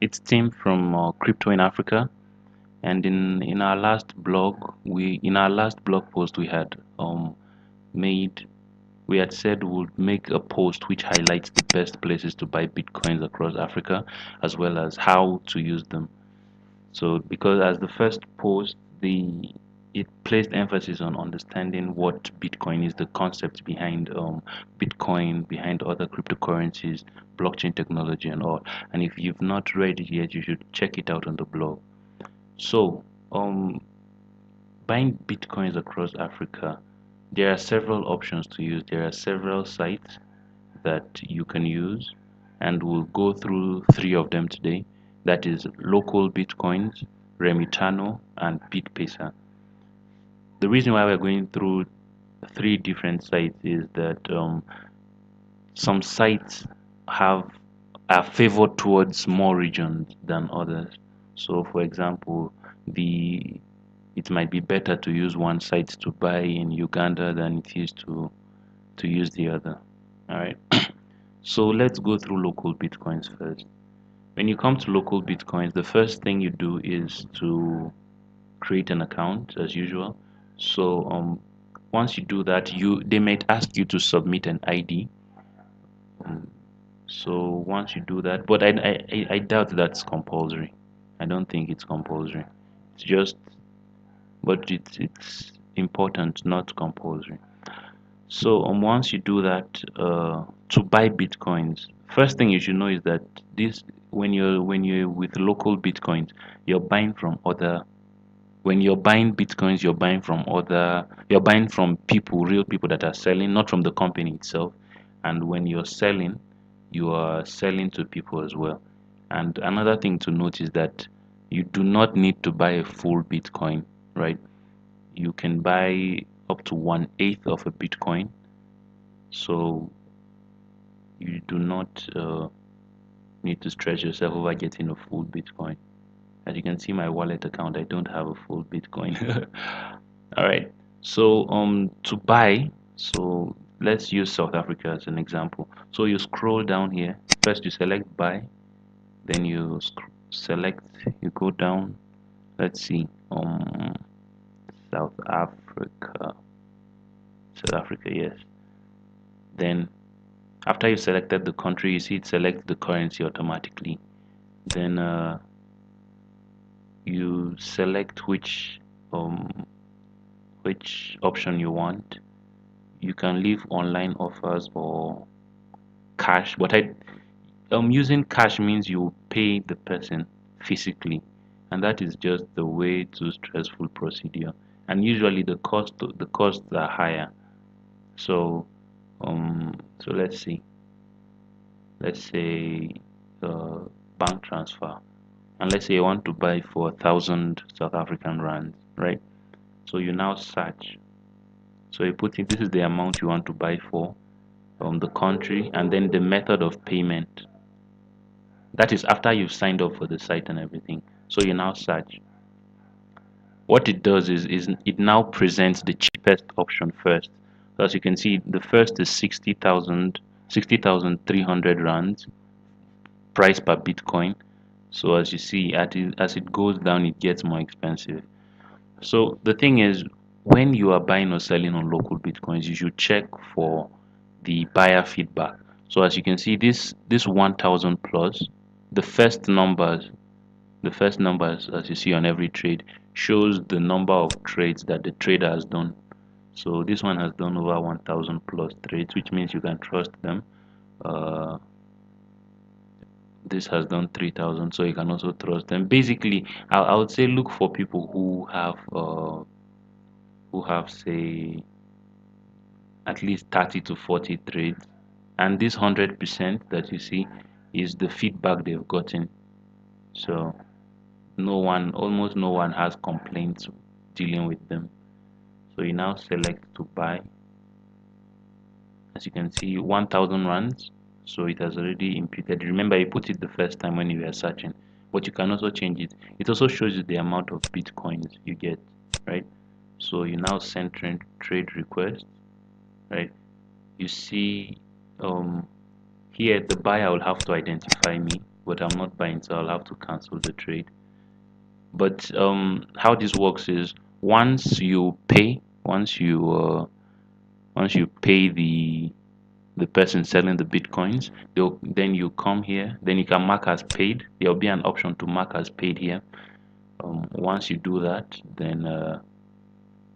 It's Tim from Crypto in Africa, and in our last blog, we in our last blog post we had made we had said we'll make a post which highlights the best places to buy bitcoins across Africa, as well as how to use them. So because as the first post, the it placed emphasis on understanding what Bitcoin is, the concept behind Bitcoin, behind other cryptocurrencies, blockchain technology, and all. And if you've not read it yet, you should check it out on the blog. So, buying Bitcoins across Africa, there are several options to use. There are several sites that you can use, and we'll go through three of them today. That is Local Bitcoins, Remitano, and BitPesa. The reason why we're going through three different sites is that some sites have are favored towards more regions than others. So, for example, the it might be better to use one site to buy in Uganda than it is to use the other. All right. So let's go through local bitcoins first. When you come to local bitcoins, the first thing you do is to create an account as usual. So once you do that, you they might ask you to submit an ID. Um, so once you do that, but I doubt that's compulsory. I don't think it's compulsory. It's just, but it's important, not compulsory. So once you do that, to buy bitcoins, first thing you should know is that this when you're with local bitcoins, you're buying from other. When you're buying bitcoins, you're buying from people, real people that are selling, not from the company itself. And when you're selling, you are selling to people as well. And another thing to note is that you do not need to buy a full bitcoin, right? You can buy up to 1/8 of a bitcoin, so you do not need to stress yourself over getting a full bitcoin. As you can see my wallet account, I don't have a full bitcoin. All right, so to buy, so let's use South Africa as an example. So you scroll down here, first you select buy, then you select, you go down, let's see, South Africa, South Africa, yes. Then after you selected the country, you see it selects the currency automatically. Then you select which option you want. You can leave online offers or cash. But using cash means you pay the person physically, and that is just the way too stressful procedure. And usually the costs are higher. So so let's see. Let's say uh, bank transfer, and let's say you want to buy for 1,000 South African rands, right? So you now search. So you put in this is the amount you want to buy for, the country, and then the method of payment. That is after you've signed up for the site and everything. So you now search. What it does is it now presents the cheapest option first. So as you can see, the first is 60,300 rands price per Bitcoin. So as you see, as it goes down, it gets more expensive. So the thing is, when you are buying or selling on local bitcoins, you should check for the buyer feedback. So as you can see, this 1,000 plus, the first numbers, as you see on every trade, shows the number of trades that the trader has done. So this one has done over 1,000 plus trades, which means you can trust them. Uh, this has done 3,000, so you can also trust them. Basically, I would say look for people who have say at least 30 to 40 trades, and this 100% that you see is the feedback they've gotten. So almost no one has complaints dealing with them. So you now select to buy. As you can see, 1,000 rands, so it has already imputed. Remember, you put it the first time when you were searching, but you can also change it. It also shows you the amount of bitcoins you get, right? So you now send trade request, right? You see, here the buyer will have to identify me. but I'm not buying, so I'll have to cancel the trade. But how this works is once you pay the person selling the bitcoins, then you come here, then you can mark as paid. There'll be an option to mark as paid here. Once you do that, then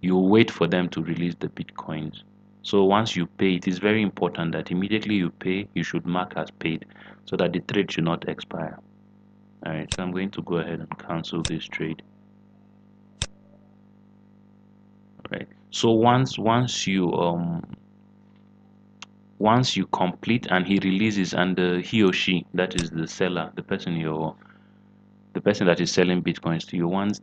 you wait for them to release the bitcoins. So once you pay, it is very important that immediately you pay, you should mark as paid so that the trade should not expire. Alright, so I'm going to go ahead and cancel this trade. Alright, so once you complete and he releases, and he or she, that is the seller, the person that is selling bitcoins to you, once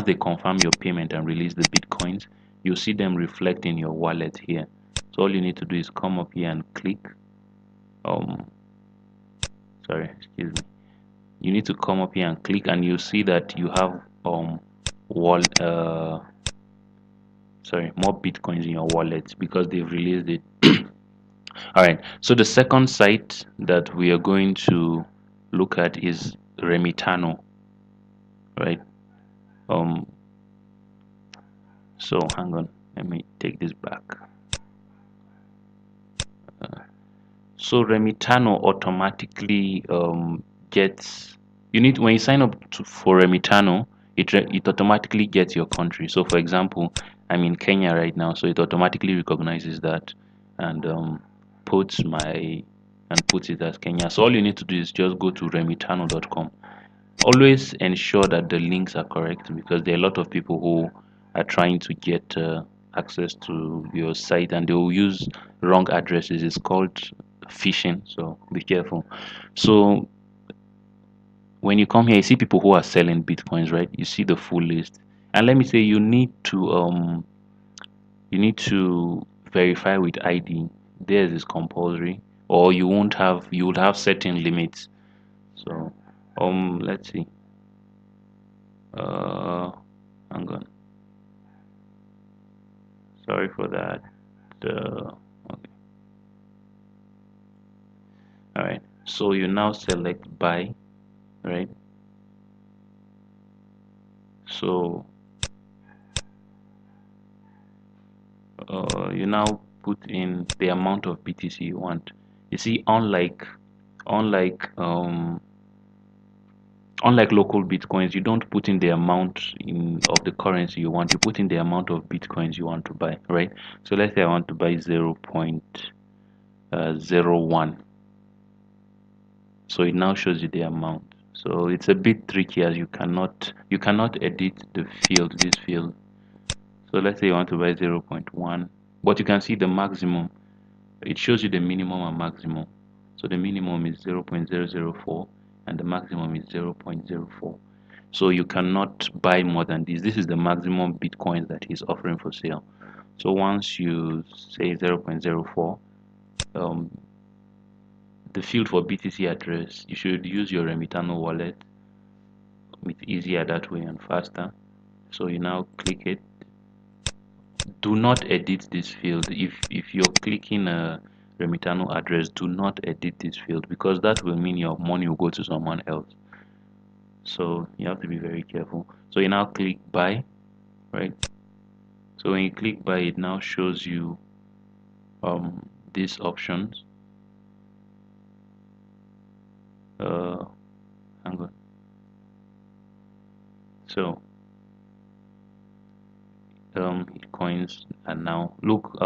they confirm your payment and release the bitcoins, you'll see them reflect in your wallet here. So all you need to do is come up here and click um sorry, excuse me, you need to come up here and click, and you'll see that you have wall more bitcoins in your wallet because they've released it. All right, so the second site that we are going to look at is Remitano, right? um so hang on, let me take this back. So Remitano automatically gets, you need, when you sign up for Remitano, it automatically gets your country. So for example, I'm in Kenya right now, so it automatically recognizes that and puts it as Kenya. So all you need to do is just go to remitano.com. Always ensure that the links are correct, because there are a lot of people who are trying to get access to your site and they will use wrong addresses. It's called phishing, so be careful. So when you come here, you see people who are selling bitcoins, right? You see the full list, and let me say, you need to verify with ID. Theirs is compulsory, or you would have certain limits. So let's see. uh hang on, sorry for that. Okay. All right, so you now select buy, right? So you now put in the amount of BTC you want. You see, unlike um unlike local bitcoins, you don't put in the amount in of the currency you want. You put in the amount of bitcoins you want to buy, right? So let's say I want to buy 0.01. So it now shows you the amount. So it's a bit tricky, as you cannot edit this field. So let's say you want to buy 0.1, but you can see the maximum. It shows you the minimum and maximum. So the minimum is 0.004 and the maximum is 0.04. So you cannot buy more than this. This is the maximum bitcoins that he's offering for sale. So once you say 0.04, um, the field for BTC address, you should use your Remitano wallet. It's easier that way and faster. So you now click it. Do not edit this field. If you're clicking a Remitano address, do not edit this field, because that will mean your money will go to someone else. So you have to be very careful. So you now click buy, right? So when you click buy, it now shows you these options. Hang on. So coins, and now look,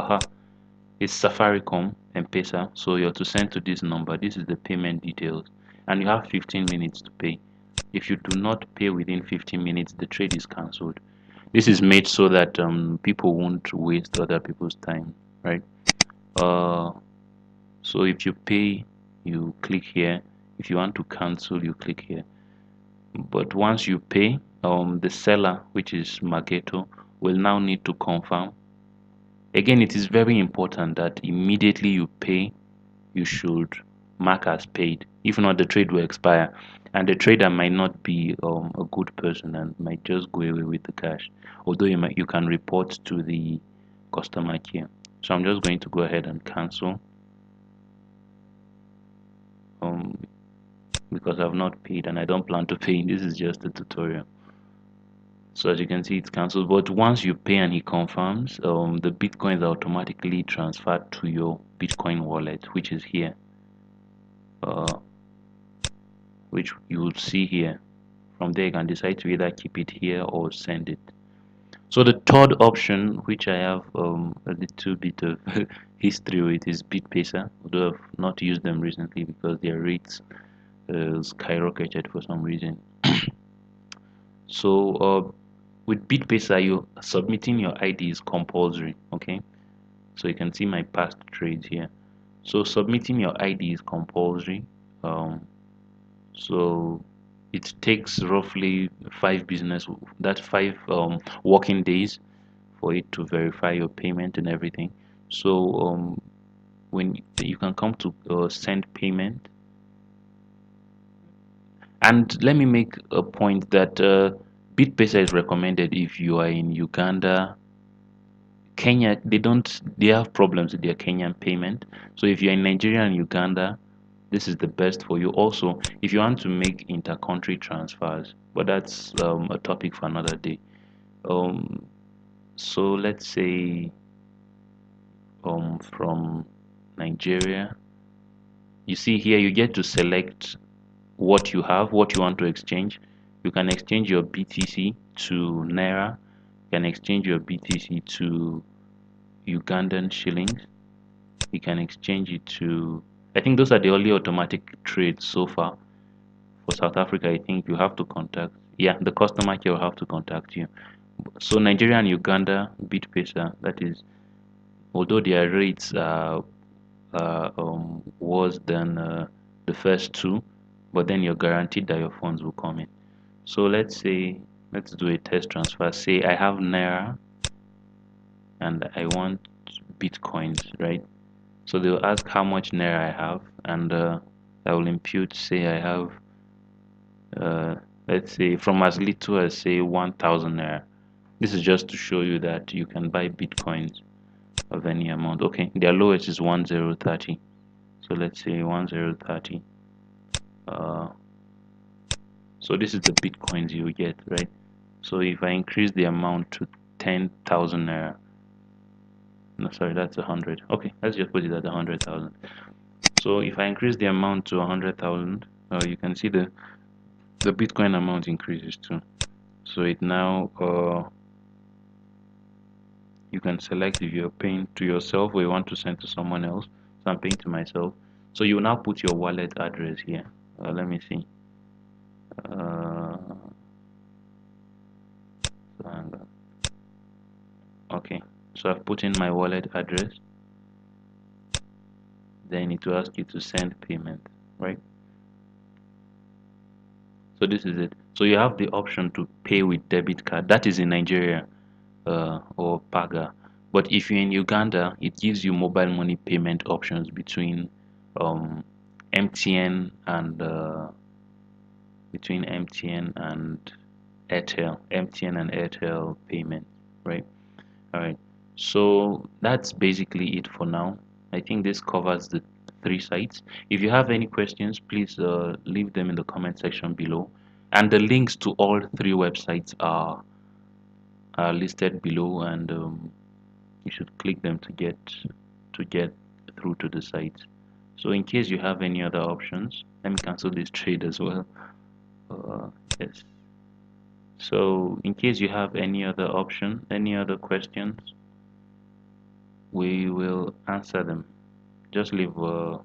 it's Safaricom M-Pesa. So you're to send to this number. This is the payment details, and you have 15 minutes to pay. If you do not pay within 15 minutes, the trade is cancelled. This is made so that people won't waste other people's time, right? So if you pay, you click here. If you want to cancel, you click here. But once you pay, the seller, which is Marketo, will now need to confirm. Again, it is very important that immediately you pay, you should mark as paid. If not, the trade will expire, and the trader might not be a good person and might just go away with the cash. Although you can report to the customer care. So I'm just going to go ahead and cancel. because I've not paid and I don't plan to pay. This is just a tutorial. So as you can see, it's cancelled. But once you pay and he confirms, the bitcoins are automatically transferred to your Bitcoin wallet, which is here, uh, which you will see here. From there, you can decide to either keep it here or send it. So the third option, which I have a little bit of history with, is BitPesa. Although I've not used them recently because their rates skyrocketed for some reason. So with BitPesa, you submitting your ID is compulsory. Okay, so you can see my past trades here. So submitting your ID is compulsory. Um, so it takes roughly 5 working days for it to verify your payment and everything. So when you can come to send payment, and let me make a point that BitPesa is recommended if you are in Uganda, Kenya. They have problems with their Kenyan payment. So if you're in Nigeria and Uganda, this is the best for you. Also, if you want to make inter-country transfers, but that's a topic for another day. Um, so let's say from Nigeria, you see here you get to select what you have, what you want to exchange. You can exchange your BTC to Naira. You can exchange your BTC to Ugandan shillings. You can exchange it to, I think those are the only automatic trades so far. For South Africa, I think you have to contact, yeah, the customer care will have to contact you. So Nigeria and Uganda, BitPesa, that is, although their rates are worse than the first two, but then you're guaranteed that your funds will come in. So let's do a test transfer. Say I have Naira and I want Bitcoins, right? So they'll ask how much Naira I have, and I will impute, say I have, uh, let's say from as little as say 1,000 Naira. This is just to show you that you can buy Bitcoins of any amount. Okay, their lowest is 1030. So let's say 1030. Uh, so this is the Bitcoins you get, right? So if I increase the amount to 10,000 Naira, no, sorry, that's 100. Okay, let's just put it at 100,000. So if I increase the amount to 100,000, you can see the Bitcoin amount increases too. So it now you can select if you're paying to yourself or you want to send to someone else. So I'm paying to myself. So you now put your wallet address here. Let me see. Uh, so hang on. Okay, so I've put in my wallet address. Then it will ask you to send payment, right? So this is it. So you have the option to pay with debit card. That is in Nigeria or Paga. But if you're in Uganda, it gives you mobile money payment options between um, MTN and MTN and Airtel payment, right? All right. So that's basically it for now. I think this covers the three sites. If you have any questions, please leave them in the comment section below. And the links to all three websites are listed below, and you should click them to get through to the sites. So in case you have any other options, let me cancel this trade as well. Uh, yes. So in case you have any other option, any other questions, we will answer them. Just leave a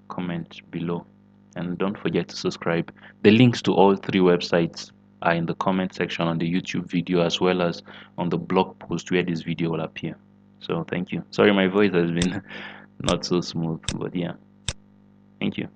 comment below and don't forget to subscribe. The links to all three websites are in the comment section on the YouTube video as well as on the blog post where this video will appear. So thank you. Sorry, my voice has been not so smooth, but yeah, thank you.